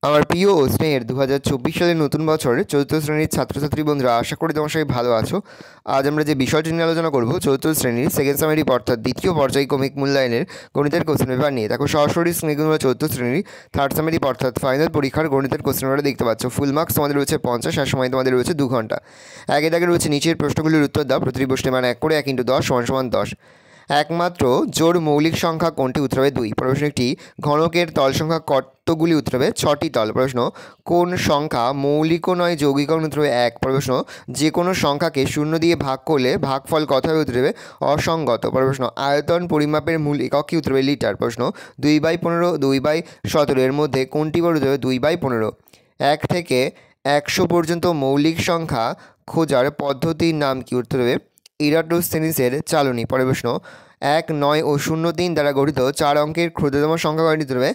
আমার প্রিয় ও স্নেহের 2024 সালের নতুন বছরের চতুর্থ শ্রেণীর ছাত্রছাত্রী বন্ধুরা, আশা করি তোমার সবাই ভালো আছো। আজ আমরা যে বিষয়টি নিয়ে আলোচনা করব, চতুর্থ শ্রেণীর সেকেন্ড সামারি অর্থাৎ দ্বিতীয় পর্যায়ক্রমিক মূল্যায়নের গণিতের কোশ্চেন পেপার নিয়ে। দেখো, সরাসরি স্নেহগুলো চতুর্থ শ্রেণীর থার্ড সামারি অর্থাৎ ফাইনাল পরীক্ষার গণিতের কোশ্চেন পেপারে দেখতে পাচ্ছ। ফুল মার্কস তোমাদের রয়েছে 50, আর সময় তোমাদের রয়েছে 2 ঘন্টা। একে দাগে রয়েছে নিচের প্রশ্নগুলির উত্তর দাও। প্রতিটি প্রশ্নের মান 1 করে 1 × 10 = 10। একমাত্র জোড় মৌলিক সংখ্যা কোনটি? উত্তর হবে 2। প্রশ্ন একটি, ঘনকের তল সংখ্যা কতগুলি? উত্তর হবে 6টি তল। প্রশ্ন, কোন সংখ্যা মৌলিকও নয় যৌগিকও? উত্তর হবে 1। প্রশ্ন, যে কোনো সংখ্যাকে 0 দিয়ে ভাগ করলে ভাগফল কত হবে? উত্তর হবে অসংগত। প্রশ্ন, আয়তন পরিমাপের মূল একক কি? উত্তর হবে লিটার। প্রশ্ন, 2/15 2/17 এর মধ্যে কোনটি বড়? উত্তর হবে 2/15। 1 থেকে 100 পর্যন্ত মৌলিক সংখ্যা খোঁজার পদ্ধতির নাম কি? উত্তর হবে ইরাটোস্থেনিসের চালনী। পরের প্রশ্ন, 1, 9 ও 0, 3 দ্বারা গঠিত 4 অঙ্কের ক্ষুদ্রতম সংখ্যা কয়টি? উত্তর হবে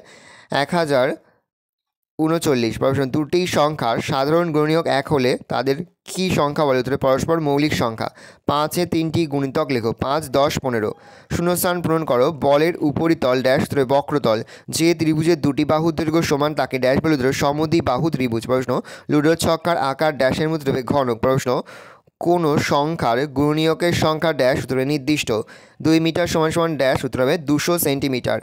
1039। প্রশ্ন, দুটি সংখ্যার সাধারণ গুণনীয়ক 1 হলে তাদের কি সংখ্যা বলে? উত্তরে পরস্পর মৌলিক সংখ্যা। 5-এ 3টি গুণিতক লেখো। 5, 10, 15। শূন্যস্থান পূরণ করো। বলের উপরিতল ড্যাশ উত্তরে বক্রতল। যে ত্রিভুজের দুটি বাহুর দৈর্ঘ্য সমান তাকে ড্যাশ বলে? উত্তরে সমদ্বিবাহু ত্রিভুজ। প্রশ্ন, লুডোর ছক্কার আকার ড্যাশের মধ্যে হবে ঘনক। প্রশ্ন, কোনো সংখ্যার গুণনীয়কের সংখ্যা ড্যাশ উত্তরে নির্দিষ্ট। 2 মিটার = ড্যাশ উত্তর হবে 200 সেন্টিমিটার।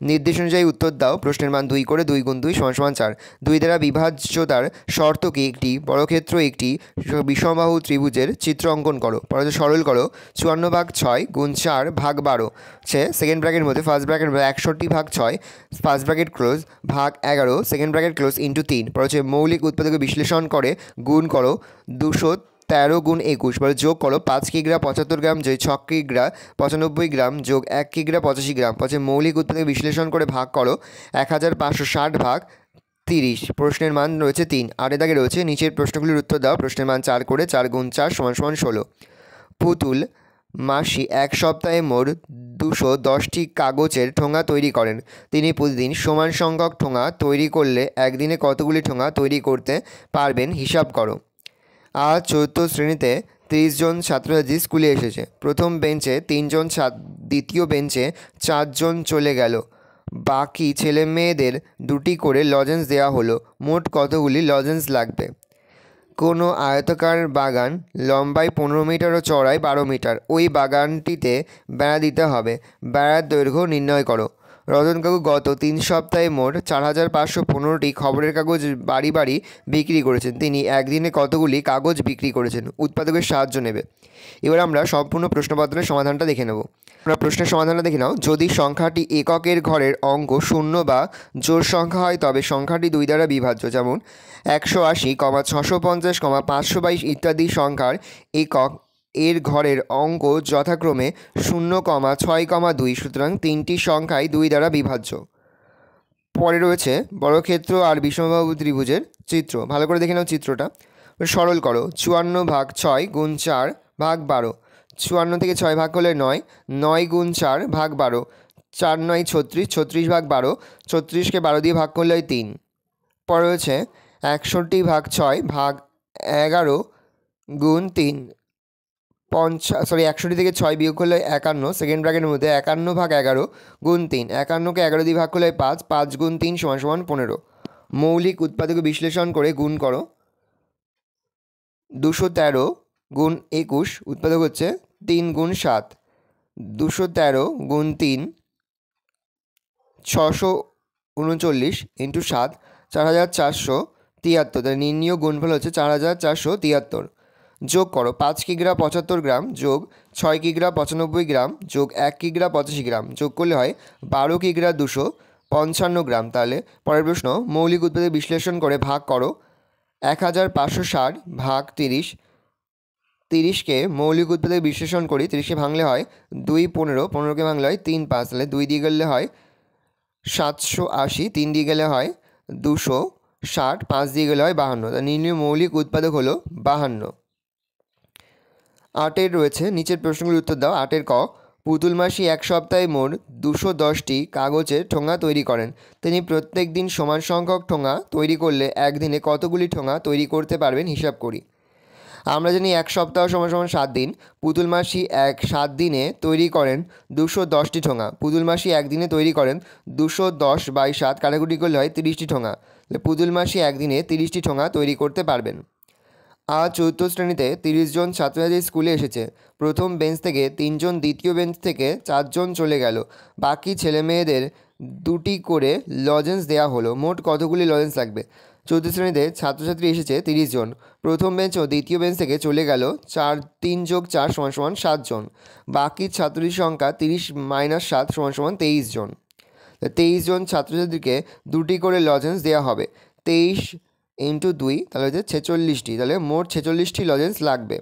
নির্দেশ অনুযায়ী উত্তর দাও। প্রশ্নের মান 2 করে 2 × 2 = 4। 2 দ্বারা বিভাজ্যতার শর্ত কি? একটি বর্গক্ষেত্র একটি বিষমবাহু ত্রিভুজের চিত্র অঙ্কন করো। পরে সরল করো। 54/6 × 4/12 হচ্ছে সেকেন্ড ব্র্যাকেটের মধ্যে first bracket 61/6 first bracket close ভাগ 11 সেকেন্ড ব্র্যাকেট ক্লোজ × 3। পরে হচ্ছে মৌলিক উৎপাদকে বিশ্লেষণ করে গুণ করো। 213 × 21 বলে যোগ করো। 5 কিগ্রা 75 গ্রাম যোগ 6 কিগ্রা 95 গ্রাম যোগ 1 কিগ্রা 85 গ্রাম। পরে মৌলিক উৎপাদকে বিশ্লেষণ করে ভাগ করো 1560 ভাগ 30। প্রশ্নের মান রয়েছে 3। আরে দাগে রয়েছে নিচের প্রশ্নগুলির উত্তর দাও। প্রশ্নের মান 4 করে 4 × 4 = 16। পুতুল মাসি 1 সপ্তাহে মোট 210টি কাগজের ঠোঙা তৈরি করেন। তিনি প্রতিদিন সমান সংখ্যক ঠোঙা তৈরি করলে একদিনে কতগুলি ঠোঙা তৈরি করতে পারবেন? হিসাব করো। আজ চতুর্থ শ্রেণীতে 30 জন ছাত্রছাত্রী স্কুলে এসেছে। প্রথম বেঞ্চে 3 জন, দ্বিতীয় বেঞ্চে 4 জন চলে গেল। বাকি ছেলে মেয়েদের 2টি করে লজেন্স দেওয়া হলো। মোট কতগুলি লজেন্স লাগবে? কোনো আয়তাকার বাগান লম্বায় 15 মিটার ও চওড়ায় 12 মিটার। ওই বাগানটিতে বেড়া দিতে হবে। বেড়ার দৈর্ঘ্য নির্ণয় করো। রতন কাকু গত 3 সপ্তাহে মোট 4515টি খবরের কাগজ বাড়ি বাড়ি বিক্রি করেছেন। তিনি একদিনে কতগুলি কাগজ বিক্রি করেছেন? উৎপাদকের সাহায্য নেবে। এবার আমরা সম্পূর্ণ প্রশ্নপত্রের সমাধানটা দেখে নেব। আমরা প্রশ্নের সমাধানটা দেখে নাও। যদি সংখ্যাটি এককের ঘরের অঙ্ক 0 বা জোড় সংখ্যা হয় তবে সংখ্যাটি 2 দ্বারা বিভাজ্য। যেমন 180, 650, 522 ইত্যাদি সংখ্যার একক এর ঘরের অঙ্ক যথাক্রমে 0, 6, 2। সুতরাং 3টি সংখ্যাই 2 দ্বারা বিভাজ্য। পরে রয়েছে বর্গক্ষেত্র আর বিষমবাহু ত্রিভুজের চিত্র। ভালো করে দেখে নাও চিত্রটা। সরল করো। 54/6 × 4/12। 54 থেকে 6 ভাগ করলে 9, 9 × 4/12। 4 9 36, 36/12। 36কে 12 দিয়ে ভাগ করলে 3। পরে রয়েছে 61/6 ভাগ 11 × 3। 61 থেকে 6 বিয়োগ করলে 51 সেকেন্ড ব্র্যাকেটের মধ্যে 51/11 × 3। 51কে 11 দিয়ে ভাগ করলে 5, 5 × 3 = 15। মৌলিক উৎপাদকে বিশ্লেষণ করে গুণ করো। 213 × 21 উৎপাদক হচ্ছে 3 × 7। 213 × 3 639 × 7 4473। নির্ণীয় গুণফল হচ্ছে 4473। যোগ করো। 5 কিগ্রা 75 গ্রাম যোগ 6 কিগ্রা 95 গ্রাম যোগ 1 কিগ্রা 85 গ্রাম যোগ করলে হয় 12 কিগ্রা 255 গ্রাম। তাহলে পরের প্রশ্ন, মৌলিক উৎপাদকে বিশ্লেষণ করে ভাগ করো। 1560 ভাগ 30। 30কে মৌলিক উৎপাদকে বিশ্লেষণ করি। 30কে ভাঙলে হয় 2 15, 15কে ভাঙলে হয় 3 5। তাহলে 2 দিয়ে গেলে হয় 780, 3 দিয়ে গেলে হয় 260, 5 দিয়ে গেলে হয় 52। তার নির্ণীয় মৌলিক উৎপাদক হলো 52। 8 রয়েছে নিচের প্রশ্নগুলির উত্তর দাও। 8 ক, পুতুল মাসি 1 সপ্তাহে মোট 210টি কাগজের ঠোঙা তৈরি করেন। তিনি প্রত্যেক দিন সমান সংখ্যক ঠোঙা তৈরি করলে একদিনে কতগুলি ঠোঙা তৈরি করতে পারবেন? হিসাব করি। আমরা জানি 1 সপ্তাহ সমান সমান 7 দিন। পুতুল মাসি 7 দিনে তৈরি করেন 210টি ঠোঙা। পুতুল মাসি একদিনে তৈরি করেন 210 বাই 7 কাটাকুটি করলে হয় 30টি ঠোঙা। তাহলে পুতুল মাসি একদিনে 30টি ঠোঙা তৈরি করতে পারবেন। আজ চতুর্থ শ্রেণীতে 30 জন ছাত্রছাত্রী স্কুলে এসেছে। প্রথম বেঞ্চ থেকে 3 জন, দ্বিতীয় বেঞ্চ থেকে 4 জন চলে গেল। বাকি ছেলেমেয়েদের 2টি করে লজেন্স দেওয়া হলো। মোট কতগুলি লজেন্স লাগবে? চতুর্থ শ্রেণীতে ছাত্রছাত্রী এসেছে 30 জন। প্রথম বেঞ্চ ও দ্বিতীয় বেঞ্চ থেকে চলে গেল 3 যোগ 4 সমান সমান 7 জন। বাকি ছাত্রীর সংখ্যা 30 মাইনাস 7 সমান সমান 23 জন। 23 জন ছাত্রছাত্রীকে 2টি করে লজেন্স দেওয়া হবে। 23 ইন্টু 2 তাহলে হচ্ছে 46টি। তাহলে মোট 46টি লজেন্স লাগবে।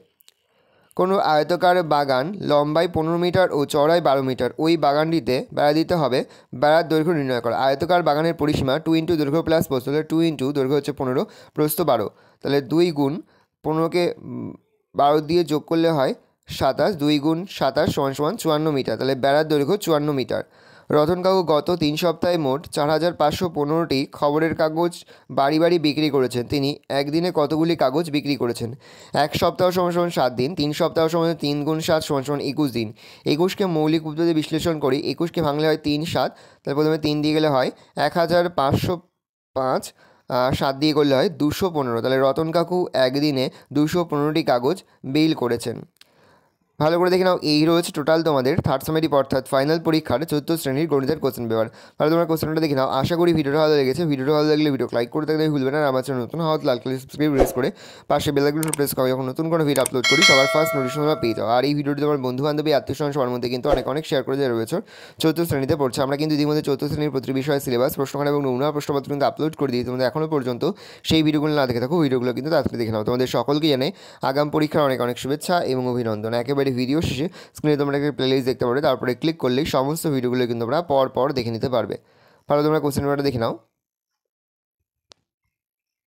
কোনো আয়তকার বাগান লম্বায় 15 মিটার ও চওড়ায় 12 মিটার। ওই বাগানটিতে বেড়া দিতে হবে। বেড়ার দৈর্ঘ্য নির্ণয় করা। আয়তকার বাগানের পরিসীমা 2 ইন্টু দৈর্ঘ্য প্লাস প্রস্থ। তাহলে 2 ইন্টু দৈর্ঘ্য হচ্ছে 15, প্রস্থ 12। তাহলে 2 গুণ 15কে 12 দিয়ে যোগ করলে হয় 27। 2 গুণ 27 সমান সমান 54 মিটার। তাহলে বেড়ার দৈর্ঘ্য 54 মিটার। রতন কাকু গত 3 সপ্তাহে মোট 4515টি খবরের কাগজ বাড়ি বাড়ি বিক্রি করেছেন। তিনি একদিনে কতগুলি কাগজ বিক্রি করেছেন? 1 সপ্তাহ সমান সমান 7 দিন। 3 সপ্তাহ সমান 3 গুণ 7 সমান সমান 21 দিন। 21কে মৌলিক পদ্ধতিতে বিশ্লেষণ করি। 21কে ভাঙলে হয় 3 7। তাহলে প্রথমে 3 দিয়ে গেলে হয় 1505, 7 দিয়ে করলে হয় 215। তাহলে রতন কাকু একদিনে 215টি কাগজ বিল করেছেন। ভালো করে দেখে নাও, এই রয়েছে টোটাল তোমাদের থার্ড সেমেটিভ অর্থাৎ ফাইনাল পরীক্ষার চতুর্থ শ্রেণীর গণিতের কোশ্চেন পেপার। ভালো তোমরা কোশ্চেনটা দেখে নাও। আশা করি ভিডিওটা ভালো লেগেছে। ভিডিওটা ভালো লাগলে ভিডিও লাইক করতে দেখতে ভুলবে না। আর আমার চ্যানেল নতুন হওয়া লাল কালার সাবস্ক্রাইব প্রেস করে পাশে বেল আইকনটা প্রেস করে যখন নতুন কোনো ভিডিও আপলোড করি সবার ফার্স্ট নোটিফিকেশন তোমরা পেয়ে যাও। আর এই ভিডিওটি তোমার বন্ধু বান্ধবী আত্মীয়স্বজন সবার মধ্যে কিন্তু অনেক শেয়ার করে দেওয়া রয়েছে। চতুর্থ শ্রেণীতে পড়ছে। আমরা কিন্তু ইতিমধ্যে চতুর্থ শ্রেণীর প্রতি বিষয় সিলেবাস, প্রশ্নকাল এবং নমুনা প্রশ্নপত্র কিন্তু আপলোড করে দিই। তোমাদের এখনও পর্যন্ত সেই ভিডিওগুলো না দেখে থাকো, ভিডিওগুলো কিন্তু তাড়াতাড়ি দেখে নাও। তোমাদের সকলকে জানাই আগাম পরীক্ষার অনেক শুভেচ্ছা এবং অভিনন্দন। একেবারে ভিডিও শেষে স্ক্রিনে তোমরা একটা প্লেলিস্ট দেখতে পারবে, তারপরে ক্লিক করলেই সমস্ত ভিডিওগুলো কিন্তু তোমরা পর দেখে নিতে পারবে। ভালো তোমরা কোশ্চেন পেপারটা দেখে নাও।